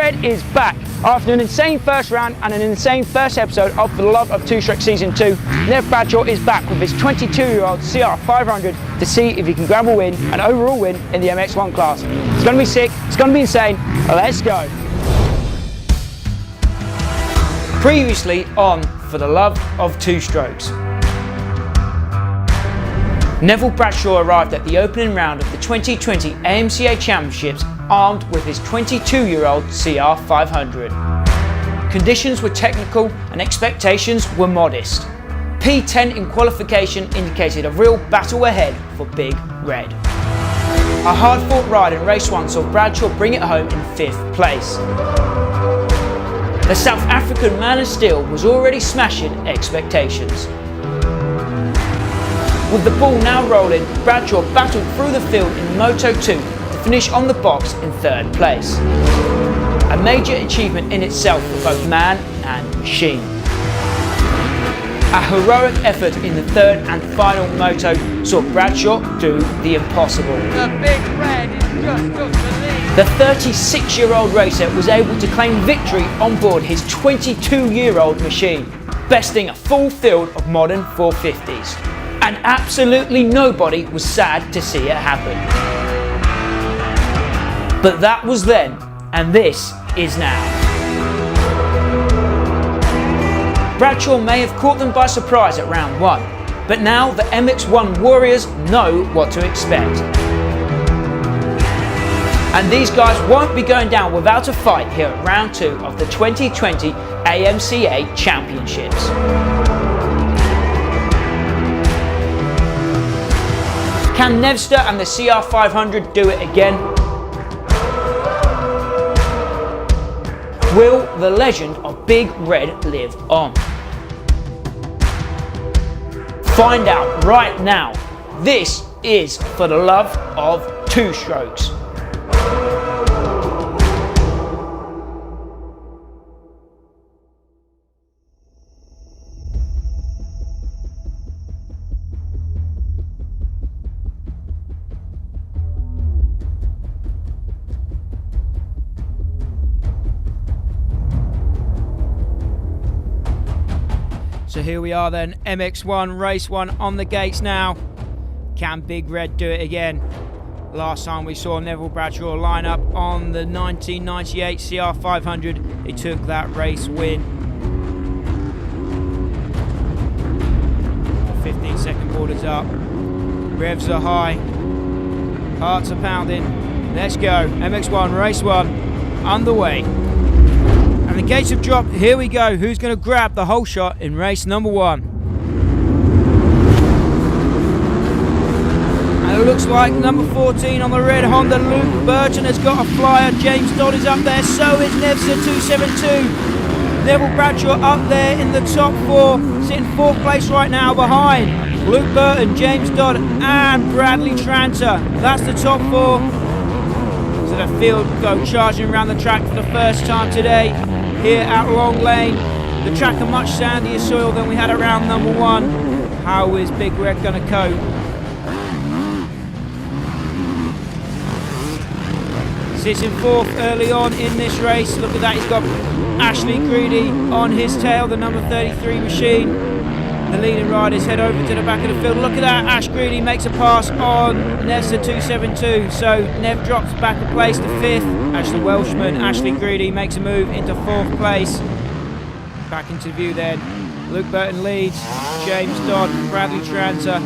Red is back. After an insane first round and an insane first episode of For the Love of Two Strokes Season 2, Neville Bradshaw is back with his 22-year-old CR500 to see if he can grab a win, an overall win in the MX1 class. It's going to be sick, it's going to be insane, let's go. Previously on For the Love of Two Strokes. Neville Bradshaw arrived at the opening round of the 2020 AMCA Championships armed with his 22-year-old CR500. Conditions were technical and expectations were modest. P10 in qualification indicated a real battle ahead for Big Red. A hard-fought ride in race 1 saw Bradshaw bring it home in 5th place. The South African man of steel was already smashing expectations. With the ball now rolling, Bradshaw battled through the field in Moto 2 to finish on the box in 3rd place. A major achievement in itself for both man and machine. A heroic effort in the 3rd and final Moto saw Bradshaw do the impossible. The Big Red is just took the lead. The 36-year-old racer was able to claim victory on board his 22-year-old machine, besting a full field of modern 450s. And absolutely nobody was sad to see it happen. But that was then, and this is now. Bradshaw may have caught them by surprise at round 1, but now the MX1 warriors know what to expect. And these guys won't be going down without a fight here at round 2 of the 2020 AMCA Championships. Can Nevster and the CR500 do it again? Will the legend of Big Red live on? Find out right now. This is For the Love of Two Strokes. So here we are then, MX1 Race 1 on the gates now. Can Big Red do it again? Last time we saw Neville Bradshaw line up on the 1998 CR500, he took that race win. 15-second borders up, revs are high, hearts are pounding. Let's go, MX1 Race 1 underway. And the gates have dropped, here we go. Who's going to grab the whole shot in race number 1? And it looks like number 14 on the red Honda, Luke Burton, has got a flyer. James Dodd is up there, so is Neville 272. Neville Bradshaw up there in the top 4, sitting 4th place right now behind Luke Burton, James Dodd and Bradley Tranter. That's the top 4. So the field go charging around the track for the first time today. Here at Long Lane, the track a much sandier soil than we had around number 1. How is Big Red going to cope? Sits in 4th early on in this race. Look at that, he's got Ashley Greedy on his tail, the number 33 machine. The leading riders head over to the back of the field. Look at that, Ash Greedy makes a pass on Neville 272. So Nev drops back a place to 5th. Ashley Welshman, Ashley Greedy makes a move into 4th place. Back into view then. Luke Burton leads, James Dodd, Bradley Tranter,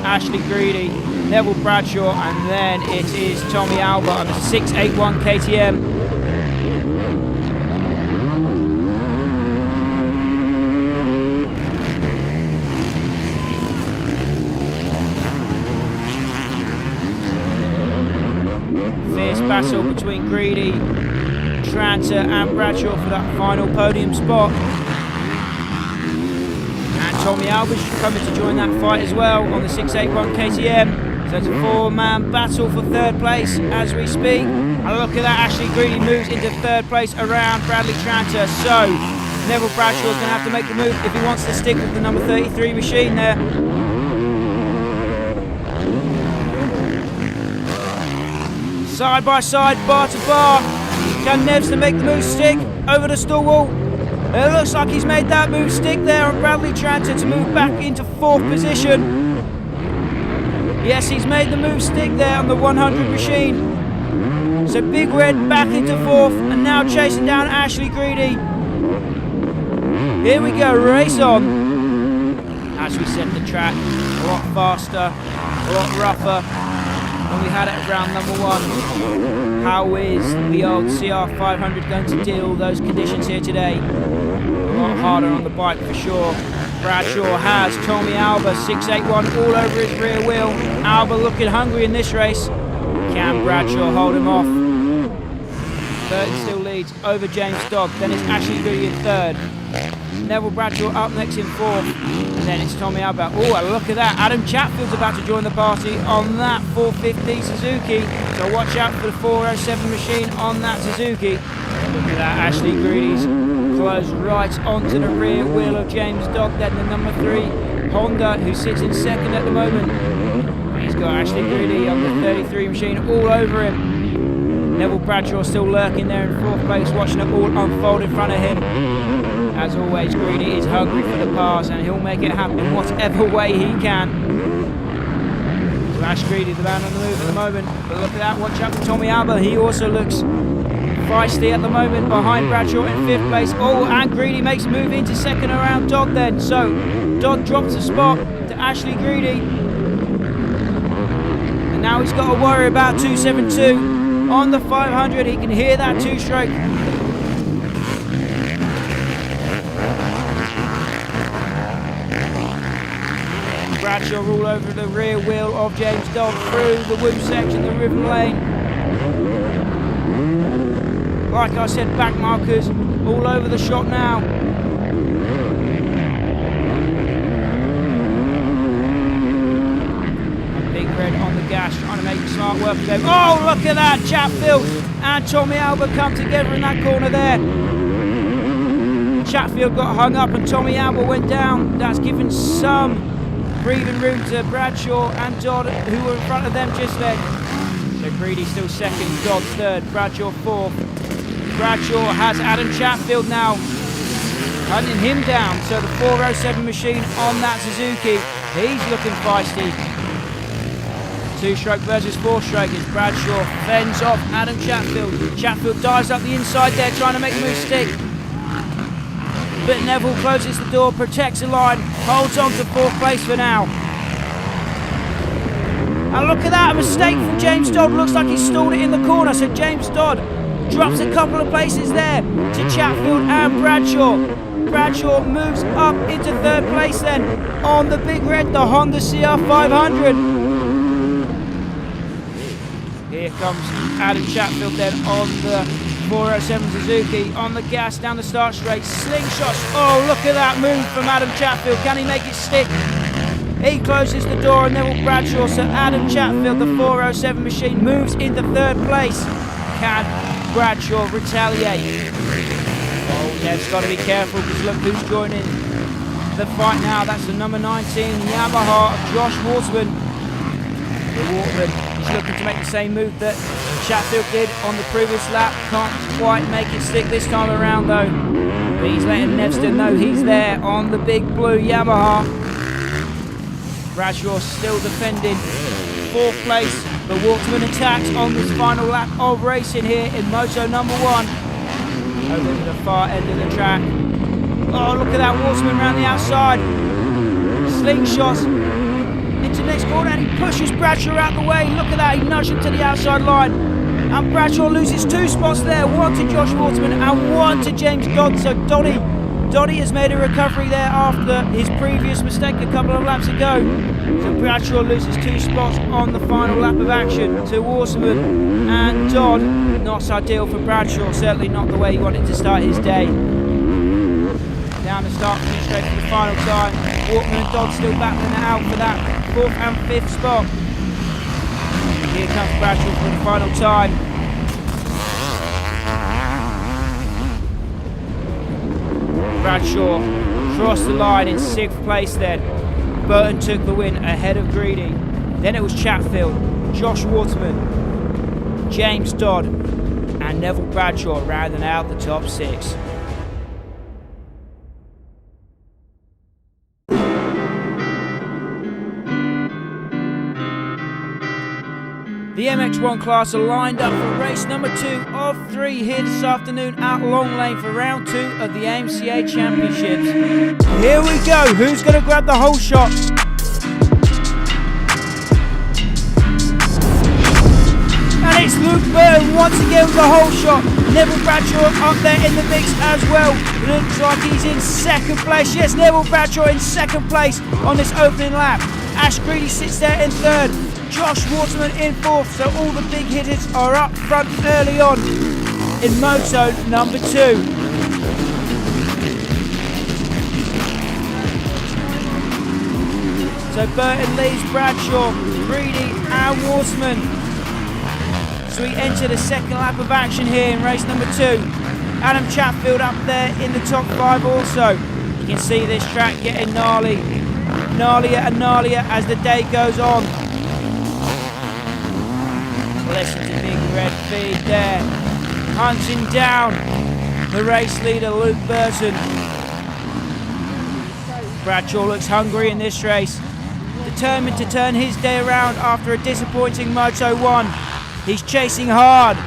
Ashley Greedy, Neville Bradshaw, and then it is Tommy Albert on the 681 KTM. Battle between Greedy, Tranter and Bradshaw for that final podium spot. And Tommy Albers coming to join that fight as well on the 681 KTM. So it's a 4-man battle for 3rd place as we speak. And look at that, Ashley Greedy moves into 3rd place around Bradley Tranter. So Neville Bradshaw is going to have to make the move if he wants to stick with the number 33 machine there. Side by side, bar to bar. Can Nevs to make the move stick over the stall wall? It looks like he's made that move stick there on Bradley Tranter to move back into 4th position. Yes, he's made the move stick there on the 100 machine. So Big Red back into 4th and now chasing down Ashley Greedy. Here we go, race on. As we set the track, a lot faster, a lot rougher than we had it around number 1. How is the old CR500 going to deal with those conditions here today? A lot harder on the bike for sure. Bradshaw has Tommy Alba 681 all over his rear wheel. Alba looking hungry in this race. Can Bradshaw hold him off? 3rd still leads over James Dodd. Then it's Ashley Goody in 3rd. Neville Bradshaw up next in 4th. And then it's Tommy Alba. Oh, look at that. Adam Chatfield's about to join the party on that 450 Suzuki. So watch out for the 407 machine on that Suzuki. Look at that. Ashley Goody's close right onto the rear wheel of James Dodd. Then the number 3 Honda, who sits in 2nd at the moment. He's got Ashley Goody on the 33 machine all over him. Neville Bradshaw still lurking there in 4th place, watching it all unfold in front of him. As always, Greedy is hungry for the pass and he'll make it happen whatever way he can. So Ash Greedy, the man on the move at the moment. But look at that, watch out for Tommy Alba. He also looks feisty at the moment behind Bradshaw in 5th place. Oh, and Greedy makes a move into 2nd around Dodd then. So Dodd drops a spot to Ashley Greedy. And now he's got to worry about 272. On the 500, he can hear that 2-stroke. Bradshaw all over the rear wheel of James Dodd through the wood section, the ribbon lane. Like I said, back markers all over the shot now. Big Red on the gas, trying to make smart work of them. Oh, look at that! Chatfield and Tommy Alba come together in that corner there. Chatfield got hung up and Tommy Alba went down. That's given some breathing room to Bradshaw and Dodd, who were in front of them just then. So Greedy still 2nd, Dodd 3rd, Bradshaw 4th. Bradshaw has Adam Chatfield now hunting him down. So the 407 machine on that Suzuki, he's looking feisty. 2-stroke versus 4-stroke as Bradshaw fends off Adam Chatfield. Chatfield dives up the inside there, trying to make the move stick. But Neville closes the door, protects the line, holds on to 4th place for now. And look at that, a mistake from James Dodd. Looks like he stalled it in the corner. So James Dodd drops a couple of places there to Chatfield and Bradshaw. Bradshaw moves up into 3rd place then on the Big Red, the Honda CR500. Here comes Adam Chatfield then on the 407 Suzuki on the gas down the start straight. Slingshots. Oh, look at that move from Adam Chatfield. Can he make it stick? He closes the door and Neville Bradshaw. So Adam Chatfield, the 407 machine, moves into 3rd place. Can Bradshaw retaliate? Oh, Nev's got to be careful because look who's joining the fight now. That's the number 19 Yamaha of Josh Waterman. The Waterman. He's looking to make the same move that Chatfield did on the previous lap. Can't quite make it stick this time around though. But he's letting Nevston know he's there on the big blue Yamaha. Bradshaw still defending 4th place. But Waterman attacks on this final lap of racing here in moto number 1. Over to the far end of the track. Oh, look at that Waterman around the outside. Slingshots into the next corner and he pushes Bradshaw out the way. Look at that, he nudged him to the outside line. And Bradshaw loses 2 spots there, 1 to Josh Waterman and 1 to James Dodd. So Doddy has made a recovery there after his previous mistake a couple of laps ago. So Bradshaw loses 2 spots on the final lap of action to Waterman and Dodd. Not ideal for Bradshaw, certainly not the way he wanted to start his day. Down the start straight for the final time. Waterman and Dodd still battling it out for that 4th and 5th spot. Here comes Bradshaw for the final time. Bradshaw crossed the line in 6th place then. Burton took the win ahead of Greedy. Then it was Chatfield, Josh Waterman, James Dodd and and Neville Bradshaw rounding out the top 6. The MX1 class are lined up for race number 2 of 3 here this afternoon at Long Lane for round 2 of the AMCA Championships. Here we go, who's going to grab the whole shot? And it's Luke Burton once again with the whole shot. Neville Bradshaw up there in the mix as well. Looks like he's in second place. Yes, Neville Bradshaw in second place on this opening lap. Ash Greedy sits there in third. Josh Waterman in fourth, so all the big hitters are up front early on in moto number 2. So Burton leads Bradshaw, Greedy and Waterman. So we enter the second lap of action here in race number 2. Adam Chatfield up there in the top 5 also. You can see this track getting gnarlier and gnarlier as the day goes on. Listen to Big Red Feed there, hunting down the race leader Luke Burton. Bradshaw looks hungry in this race, determined to turn his day around after a disappointing Moto 1. He's chasing hard.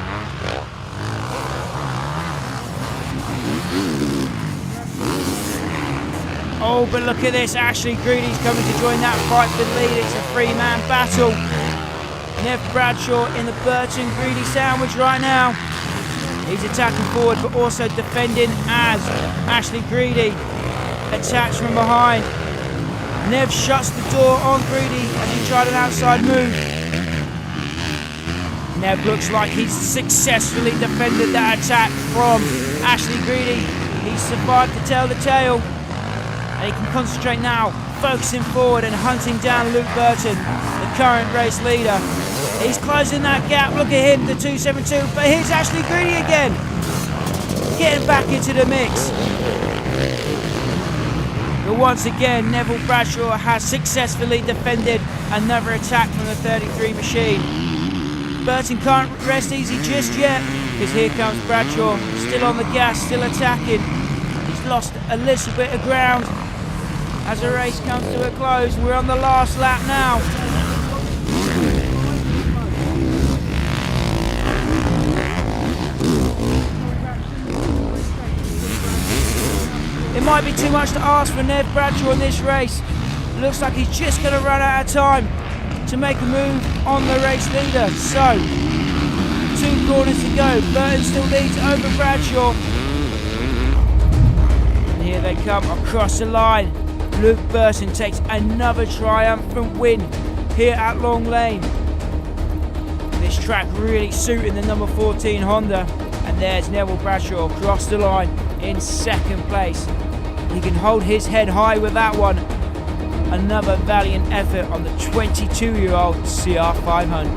Oh, but look at this, Ashley Greedy's coming to join that fight for the lead. It's a 3-man battle. Nev Bradshaw in the Burton Greedy sandwich right now. He's attacking forward but also defending as Ashley Greedy attacks from behind. Nev shuts the door on Greedy as he tried an outside move. Nev looks like he's successfully defended that attack from Ashley Greedy. He's survived to tell the tale. And he can concentrate now, focusing forward and hunting down Luke Burton, the current race leader. He's closing that gap, look at him, the 272, but here's Ashley Greedy again, getting back into the mix. But once again, Neville Bradshaw has successfully defended another attack from the 33 machine. Burton can't rest easy just yet, because here comes Bradshaw, still on the gas, still attacking. He's lost a little bit of ground as the race comes to a close. We're on the last lap now. It might be too much to ask for Nev Bradshaw in this race. It looks like he's just going to run out of time to make a move on the race leader. So, 2 corners to go. Burton still leads over Bradshaw. And here they come across the line. Luke Burton takes another triumphant win here at Long Lane. This track really suiting the number 14 Honda. And there's Neville Bradshaw across the line in second place. He can hold his head high with that one. Another valiant effort on the 22-year-old CR500.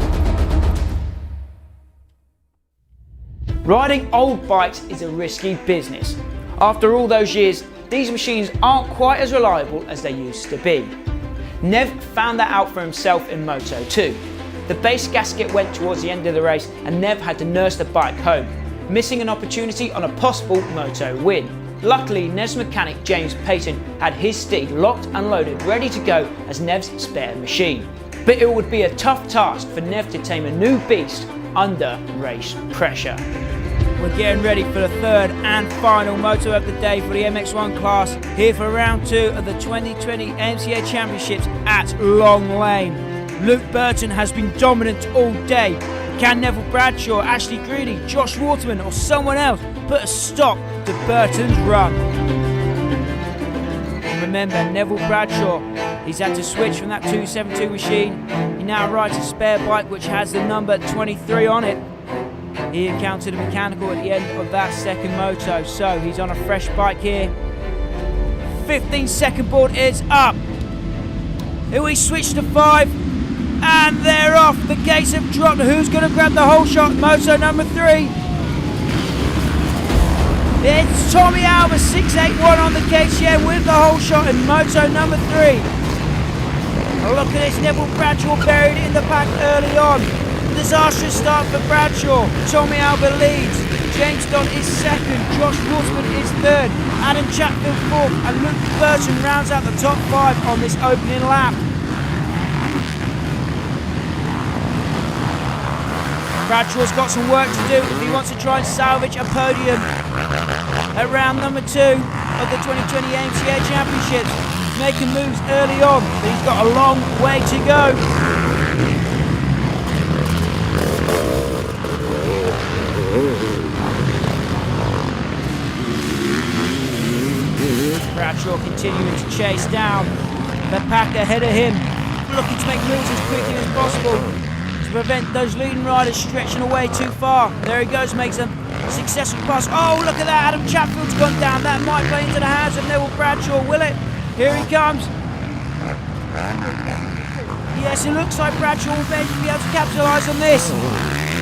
Riding old bikes is a risky business. After all those years, these machines aren't quite as reliable as they used to be. Nev found that out for himself in Moto 2. The base gasket went towards the end of the race and Nev had to nurse the bike home, missing an opportunity on a possible Moto win. Luckily, Nev's mechanic James Payton had his steed locked and loaded, ready to go as Nev's spare machine. But it would be a tough task for Nev to tame a new beast under race pressure. We're getting ready for the third and final moto of the day for the MX1 class, here for round 2 of the 2020 AMCA Championships at Long Lane. Luke Burton has been dominant all day. Can Neville Bradshaw, Ashley Greedy, Josh Waterman or someone else put a stop to Burton's run? And remember, Neville Bradshaw, he's had to switch from that 272 machine. He now rides a spare bike which has the number 23 on it. He encountered a mechanical at the end of that second moto, so he's on a fresh bike here. 15-second board is up. Here we switch to 5. And they're off. The gates have dropped. Who's going to grab the whole shot? Moto number 3. It's Tommy Alba 681 on the gates, yeah, with the whole shot in moto number 3. Look at this, Neville Bradshaw buried in the pack early on. Disastrous start for Bradshaw. Tommy Alba leads. James Don is second, Josh Waterman is third, Adam Chatfield fourth, and Luke Burton rounds out the top 5 on this opening lap. Bradshaw's got some work to do if he wants to try and salvage a podium at round number 2 of the 2020 AMCA Championships. Making moves early on, but he's got a long way to go. Bradshaw continuing to chase down the pack ahead of him, looking to make moves as quickly as possible to prevent those leading riders stretching away too far. There he goes, makes a successful pass. Oh, look at that, Adam Chatfield's gone down. That might play into the hands of Neville Bradshaw, will it? Here he comes. Yes, it looks like Bradshaw will maybe be able to capitalise on this.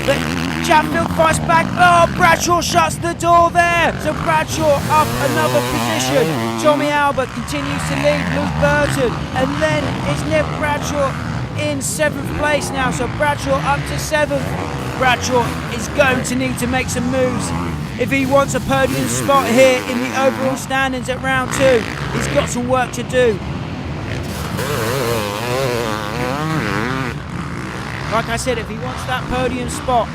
But Chatfield fights back. Oh, Bradshaw shuts the door there. So Bradshaw up another position. Tommy Albert continues to lead Luke Burton. And then it's Neville Bradshaw in 7th place now. So Bradshaw up to 7th. Bradshaw is going to need to make some moves if he wants a podium spot here in the overall standings at round 2. He's got some work to do. Like I said, if he wants that podium spot,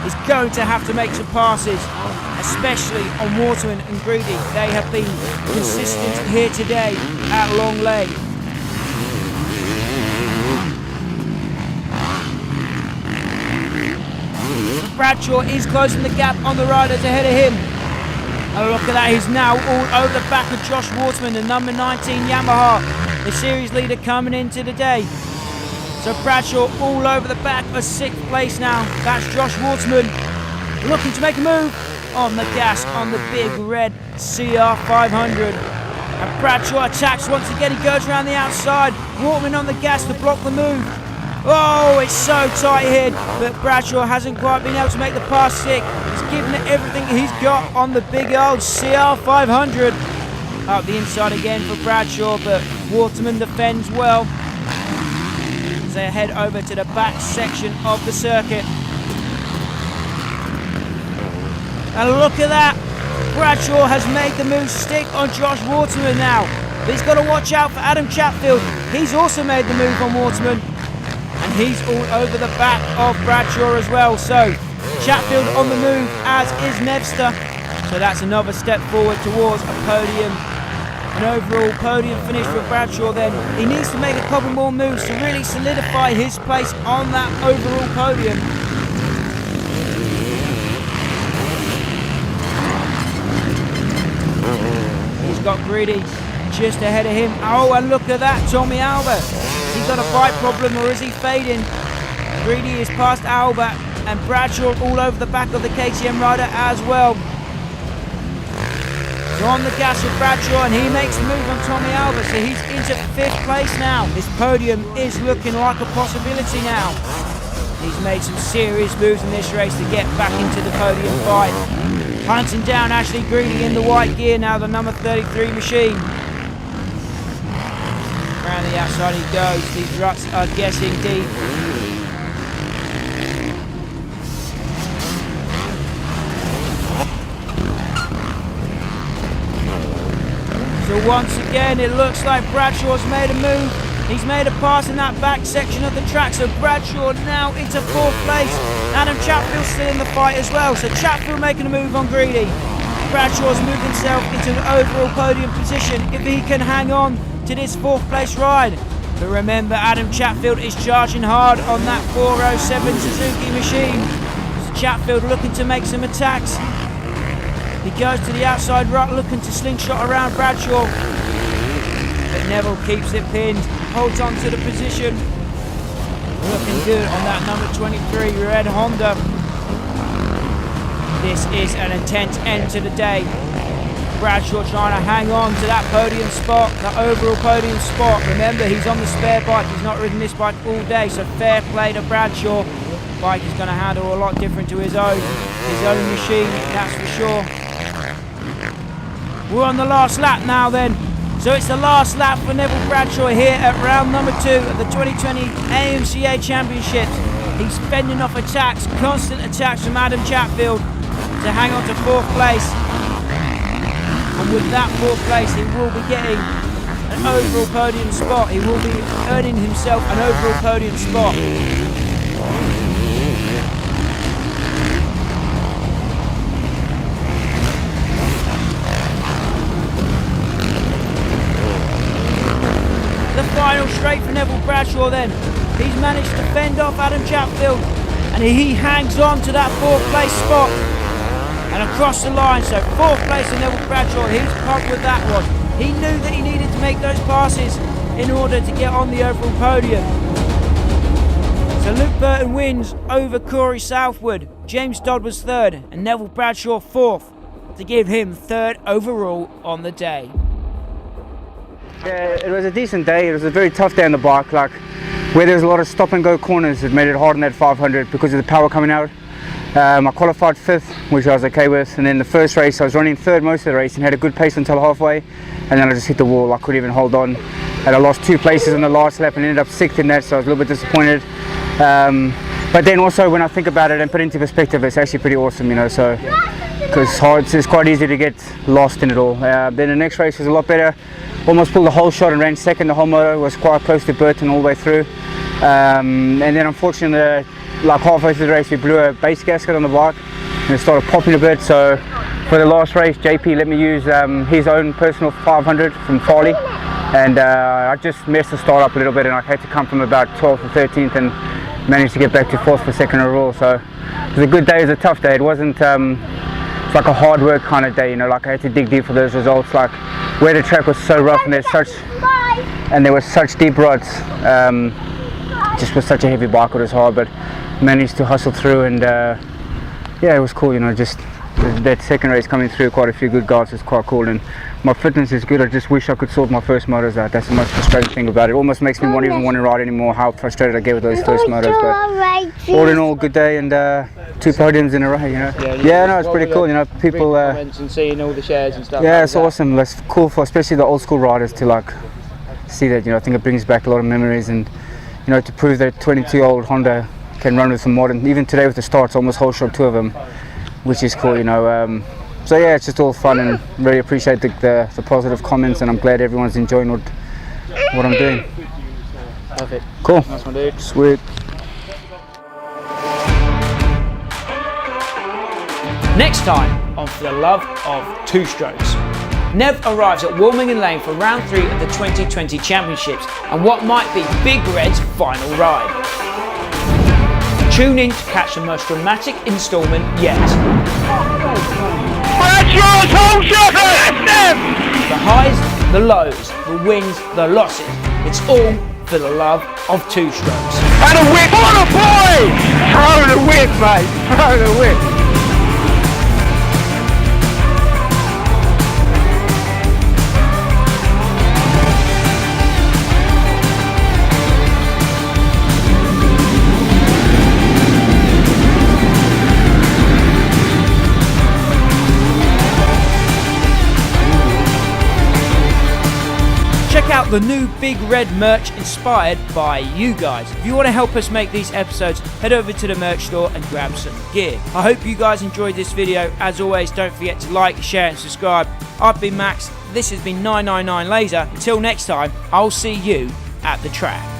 he's going to have to make some passes, especially on Waterman and Greedy. They have been consistent here today at Long Lake. Bradshaw is closing the gap on the riders ahead of him. Oh, look at that, he's now all over the back of Josh Waterman, the number 19 Yamaha, the series leader coming into the day. So Bradshaw all over the back of 6th place now. That's Josh Waterman looking to make a move on the gas on the big red CR500. And Bradshaw attacks once again. He goes around the outside. Waterman on the gas to block the move. Oh, it's so tight here, but Bradshaw hasn't quite been able to make the pass 6. He's given it everything he's got on the big old CR500. Up the inside again for Bradshaw, but Waterman defends well. They head over to the back section of the circuit. And look at that, Bradshaw has made the move stick on Josh Waterman now. But he's got to watch out for Adam Chatfield. He's also made the move on Waterman, and he's all over the back of Bradshaw as well. So Chatfield on the move, as is Nevster. So that's another step forward towards a podium. An overall podium finish for Bradshaw then. He needs to make a couple more moves to really solidify his place on that overall podium. He's got Greedy just ahead of him. Oh, and look at that, Tommy Albert. Has he got a bike problem or is he fading? Greedy is past Albert and Bradshaw all over the back of the KTM rider as well. So on the gas with Bradshaw, and he makes the move on Tommy Albert, so he's into 5th place now. His podium is looking like a possibility now. He's made some serious moves in this race to get back into the podium fight. Hunting down Ashley Greedy in the white gear now, the number 33 machine. Around the outside he goes, these ruts are guessing deep. So once again, it looks like Bradshaw's made a move. He's made a pass in that back section of the track. So Bradshaw now into 4th place. Adam Chatfield's still in the fight as well. So Chatfield making a move on Greedy. Bradshaw's moved himself into an overall podium position if he can hang on to this 4th place ride. But remember, Adam Chatfield is charging hard on that 407 Suzuki machine. So Chatfield looking to make some attacks. He goes to the outside right, looking to slingshot around Bradshaw. But Neville keeps it pinned, holds on to the position. Looking good on that number 23 red Honda. This is an intense end to the day. Bradshaw trying to hang on to that podium spot, that overall podium spot. Remember, he's on the spare bike. He's not ridden this bike all day, so fair play to Bradshaw. The bike is going to handle a lot different to his own machine, that's for sure. We're on the last lap now then. So it's the last lap for Neville Bradshaw here at round number 2 of the 2020 AMCA Championships. He's fending off attacks, constant attacks from Adam Chatfield. to hang on to 4th place. And with that 4th place, he will be getting an overall podium spot. He will be earning himself an overall podium spot. The final straight for Neville Bradshaw then. He's managed to fend off Adam Chatfield, and he hangs on to that 4th place spot and across the line. So 4th place for Neville Bradshaw. He was pumped with that one. He knew that he needed to make those passes in order to get on the overall podium. So Luke Burton wins over Corey Southwood. James Dodd was 3rd and Neville Bradshaw 4th to give him 3rd overall on the day. Yeah, it was a decent day. It was a very tough day on the bike. Like, where there was a lot of stop and go corners, it made it hard on that 500 because of the power coming out. I qualified 5th, which I was okay with, and then the first race I was running 3rd most of the race and had a good pace until halfway, and then I just hit the wall. I couldn't even hold on, and I lost 2 places on the last lap and ended up 6th in that, so I was a little bit disappointed. But then also when I think about it and put it into perspective, it's actually pretty awesome, you know, so because it's quite easy to get lost in it all. Then the next race was a lot better. Almost pulled the whole shot and ran 2nd. The whole motor was quite close to Burton all the way through. And then unfortunately, like halfway through the race, we blew a base gasket on the bike and it started popping a bit. So for the last race, JP let me use his own personal 500 from Farley, and I just messed the start up a little bit, and I had to come from about 12th or 13th and managed to get back to 4th for 2nd overall. So it was a good day. It was a tough day. It wasn't it's like a hard work kind of day, you know, like I had to dig deep for those results. Like where the track was so rough and there were such deep ruts, just was such a heavy bike, it was hard, but managed to hustle through, and yeah, it was cool, you know, just that 2nd race coming through, quite a few good guys, was quite cool, and my fitness is good. I just wish I could sort my first motors out. That's the most frustrating thing about it. It almost makes me not even want to ride anymore, how frustrated I get with those first motors. But all in all, good day, and 2 podiums in a row, you know. Yeah, no, it's pretty cool, you know, people comments and seeing all the shares and stuff. Yeah, it's awesome. It's cool for especially the old school riders to like see that, you know. I think it brings back a lot of memories, and you know, to prove that 22-year-old Honda can run with some modern, even today with the starts, almost whole shot 2 of them, which is cool, you know. So yeah, it's just all fun, and really appreciate the positive comments, and I'm glad everyone's enjoying what I'm doing. Perfect. Cool. Nice one, dude. Sweet. Next time on For the Love of Two Strokes. Nev arrives at Wilmington Lane for round 3 of the 2020 Championships and what might be Big Red's final ride. Tune in to catch the most dramatic instalment yet. Bradshaw's whole shot! The highs, the lows, the wins, the losses. It's all for the love of two strokes. And a whip! What a boy! Throw the whip, mate! Throw the whip! Check out the new Big Red merch inspired by you guys. If you want to help us make these episodes, head over to the merch store and grab some gear. I hope you guys enjoyed this video. As always, don't forget to like, share and subscribe. I've been Max, this has been 999 Laser. Until next time, I'll see you at the track.